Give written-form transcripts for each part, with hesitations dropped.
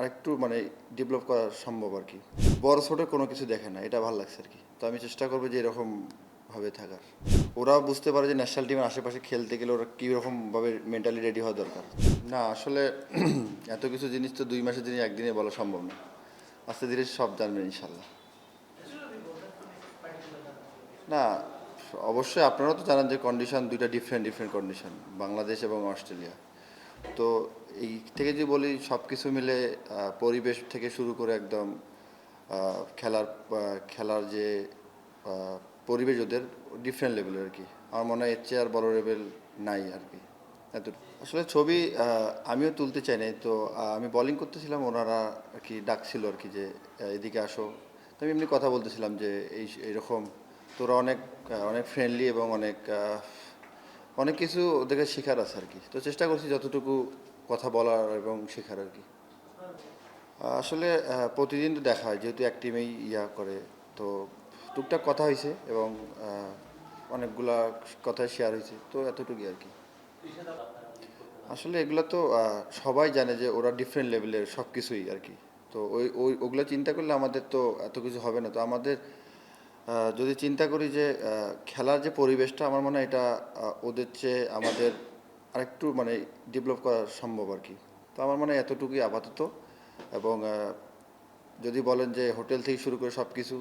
আরেকটু ডেভেলপ করা সম্ভব আর কি। বড় ছোট কোনো কিছু দেখে না, এটা ভালো লাগছে আর কি। তো আমি চেষ্টা করবো যে এরকমভাবে থাকার। ওরা বুঝতে পারে যে ন্যাশনাল টিমের আশেপাশে খেলতে গেলে ওরা কীরকমভাবে মেন্টালি রেডি হওয়া দরকার। না আসলে এত কিছু জিনিস তো 2 মাসের জিনিস একদিনে বলা সম্ভব না। আস্তে ধীরে সব জানবেন ইনশাল্লাহ। না, অবশ্যই আপনারাও তো জানেন যে কন্ডিশন দুইটা ডিফারেন্ট কন্ডিশন, বাংলাদেশ এবং অস্ট্রেলিয়া। তো এই থেকে যদি বলি সব কিছু মিলে পরিবেশ থেকে শুরু করে একদম খেলার যে পরিবেশ ওদের ডিফারেন্ট লেভেলের আর কি। আমার মনে হয় এর চেয়ে আর বড় লেভেল নাই আর কি। এত আসলে ছবি আমিও তুলতে চাই নাই তো। আমি বোলিং করতেছিলাম, ওনারা আর কি ডাকছিল আর কি যে এদিকে আসো। তো আমি এমনি কথা বলতেছিলাম যে এইরকম তোরা অনেক ফ্রেন্ডলি এবং অনেক কিছু ওদেরকে শেখার আছে আর কি। তো চেষ্টা করছি যতটুকু কথা বলার এবং শেখার আর কি। আসলে প্রতিদিন তো দেখা হয়, যেহেতু এক টিমেই করে। তো টুকটাক কথা হয়েছে এবং অনেকগুলা কথা শেয়ার হয়েছে, তো এতটুকুই আর কি। আসলে এগুলো তো সবাই জানে যে ওরা ডিফারেন্ট লেভেলের সব কিছুই আর কি। তো ওগুলো চিন্তা করলে আমাদের তো এত কিছু হবে না। তো আমাদের যদি চিন্তা করি যে খেলার যে পরিবেশটা, আমার মনে হয় এটা ওদের চেয়ে আমাদের আরেকটু ডেভেলপ করা সম্ভব আর কি। তো আমার মনে হয় এতটুকুই আপাতত। এবং যদি বলেন যে হোটেল থেকে শুরু করে সব কিছু,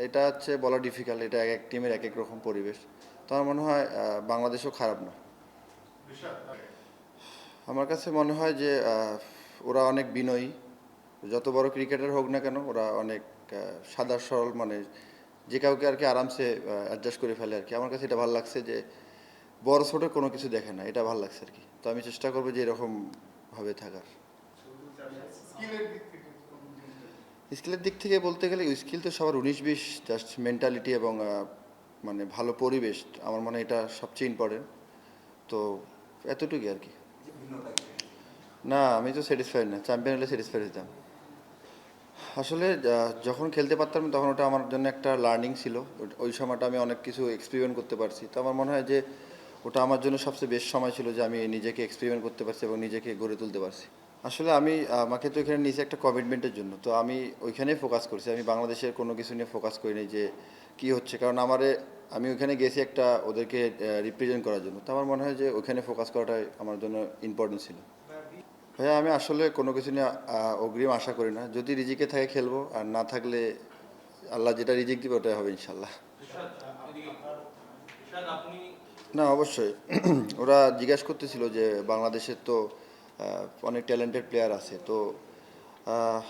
এটা হচ্ছে বলা ডিফিকাল্ট। এটা এক এক টিমের এক এক রকম পরিবেশ। তো আমার মনে হয় বাংলাদেশও খারাপ না। আমার কাছে মনে হয় যে ওরা অনেক বিনয়ী। যত বড় ক্রিকেটার হোক না কেন, ওরা অনেক সাদা সরল, যে কাউকে আর কি আরামসে অ্যাডজাস্ট করে ফেলে আর কি। আমার কাছে এটা ভালো লাগছে যে বড় ছোট কোনো কিছু দেখে না, এটা ভালো লাগছে আর কি। তো আমি চেষ্টা করবো যে এরকমভাবে থাকার। স্কিলের দিক থেকে বলতে গেলে স্কিল তো সবার 19-20, জাস্ট মেন্টালিটি এবং ভালো পরিবেশ। আমার মনে হয় এটা সবচেয়ে ইম্পর্টেন্ট। তো এতটুকুই আর কি। না, আমি তো স্যাটিসফাইড না। চ্যাম্পিয়ন হলে স্যাটিসফাইড হতাম। আসলে যখন খেলতে পারতাম তখন ওটা আমার জন্য একটা লার্নিং ছিল। ওই সময়টা আমি অনেক কিছু এক্সপেরিমেন্ট করতে পারছি। তো আমার মনে হয় যে ওটা আমার জন্য সবচেয়ে বেস্ট সময় ছিল যে আমি নিজেকে এক্সপেরিমেন্ট করতে পারছি এবং নিজেকে গড়ে তুলতে পারছি। আসলে আমাকে তো এখানে নিয়েছে একটা কমিটমেন্টের জন্য। তো আমি ওইখানেই ফোকাস করছি। আমি বাংলাদেশের কোনো কিছু নিয়ে ফোকাস করিনি যে কী হচ্ছে। কারণ আমি ওইখানে গেছি একটা ওদেরকে রিপ্রেজেন্ট করার জন্য। তো আমার মনে হয় যে ওইখানে ফোকাস করাটাই আমার জন্য ইম্পর্টেন্ট ছিল। ভাইয়া আমি আসলে কোনো কিছু নিয়ে অগ্রিম আশা করি না। যদি রিজিকে থাকে খেলবো, আর না থাকলে আল্লাহ যেটা রিজিক দিবে ওটাই হবে ইনশাল্লাহ। না, অবশ্যই। ওরা জিজ্ঞাসা করতেছিল যে বাংলাদেশের তো অনেক ট্যালেন্টেড প্লেয়ার আছে। তো আহ,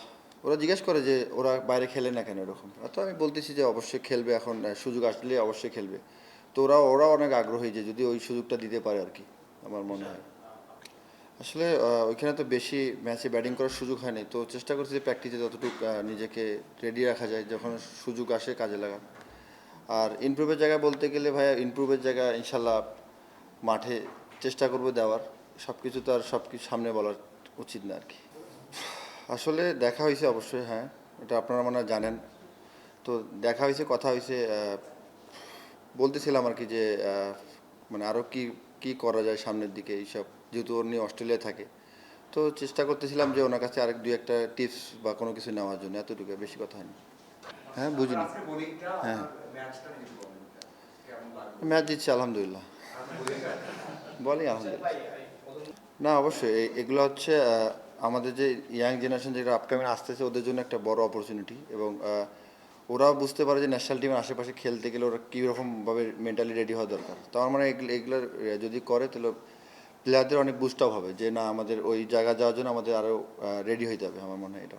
ওরা জিজ্ঞেস করে যে ওরা বাইরে খেলে না কেন এরকম। তো আমি বলতেছি যে অবশ্যই খেলবে, এখন সুযোগ আসলে অবশ্যই খেলবে। তো ওরা অনেক আগ্রহী যে যদি ওই সুযোগটা দিতে পারে আর কি, আমার মনে হয়। আসলে ওইখানে তো বেশি ম্যাচে ব্যাটিং করার সুযোগ হয়নি। তো চেষ্টা করছি যে প্র্যাকটিসে যতটুকু নিজেকে রেডি রাখা যায়, যখন সুযোগ আসে কাজে লাগা। আর ইমপ্রুভের জায়গায় বলতে গেলে ভাইয়া, ইমপ্রুভের জায়গা ইনশাল্লাহ মাঠে চেষ্টা করবো দেওয়ার। সব কিছু তো আর সব কিছু সামনে বলার উচিত না আর কি। আসলে দেখা হয়েছে অবশ্যই, হ্যাঁ। এটা আপনারা মনে হয় জানেন। তো দেখা হয়েছে, কথা হয়েছে। বলতেছিলাম আর কি যে আরও কি কি করা যায় সামনের দিকে এইসব, যেহেতু উনি অস্ট্রেলিয়ায় থাকে। তো চেষ্টা করতেছিলাম যে ওনার কাছে আরেক দুই একটা টিপস বা কোনো কিছু নেওয়ার জন্য, এতটুকু, বেশি কথা হয়নি। হ্যাঁ, বুঝিনি। হ্যাঁ, ম্যাচ জিতছি আলহামদুলিল্লাহ। বলি আলহামদুলিল্লাহ। না, অবশ্যই এগুলো হচ্ছে আমাদের যে ইয়াং জেনারেশন যেটা আপকামিং আসতেছে, ওদের জন্য একটা বড় অপরচুনিটি। এবং ওরাও বুঝতে পারে যে ন্যাশনাল টিমের আশেপাশে খেলতে গেলে ওরা কীরকমভাবে মেন্টালি রেডি হওয়া দরকার। তো আমার মানে এগুলোর যদি করে তাহলে প্লেয়ারদের অনেক বুস্ট আপ হবে যে না, আমাদের ওই জায়গা যাওয়ার জন্য আমাদের আরও রেডি হইতে হবে। আমার মনে হয় এটা।